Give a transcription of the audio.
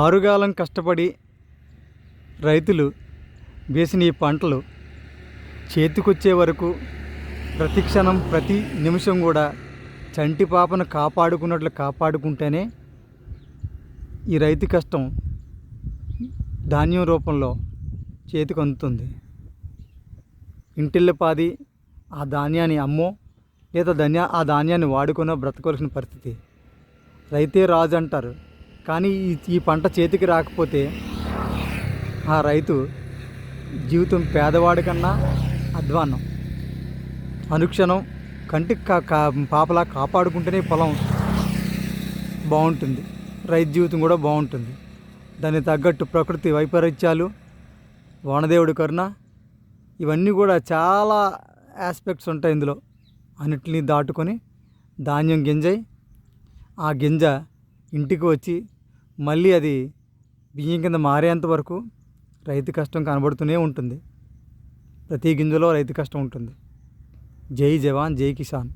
ఆరుగాలం కష్టపడి రైతులు వేసిన ఈ పంటలు చేతికొచ్చే వరకు ప్రతి క్షణం ప్రతి నిమిషం కూడా చంటి పాపను కాపాడుకున్నట్లు కాపాడుకుంటేనే ఈ రైతు కష్టం ధాన్యం రూపంలో చేతికి అందుతుంది. ఇంటిల్లిపాది ఆ ధాన్యాన్ని అమ్మో లేదా ఆ ధాన్యాన్ని వాడుకునో బ్రతకవలసిన పరిస్థితి. రైతే రాజు అంటారు, కానీ ఈ పంట చేతికి రాకపోతే ఆ రైతు జీవితం పేదవాడి కన్నా అధ్వాన్నం. అనుక్షణం కంటికి పాపలా కాపాడుకుంటేనే పొలం బాగుంటుంది, రైతు జీవితం కూడా బాగుంటుంది. దానికి తగ్గట్టు ప్రకృతి వైపరీత్యాలు, వానదేవుడి కరుణ, ఇవన్నీ కూడా చాలా ఆస్పెక్ట్స్ ఉంటాయి ఇందులో. అన్నిటిని దాటుకొని ధాన్యం గింజై ఆ గింజ ఇంటికి వచ్చి మళ్ళీ అది బియ్యం కింద మారేంత వరకు రైతు కష్టం కనబడుతూనే ఉంటుంది. ప్రతి గింజలో రైతు కష్టం ఉంటుంది. జై జవాన్ జై కిసాన్.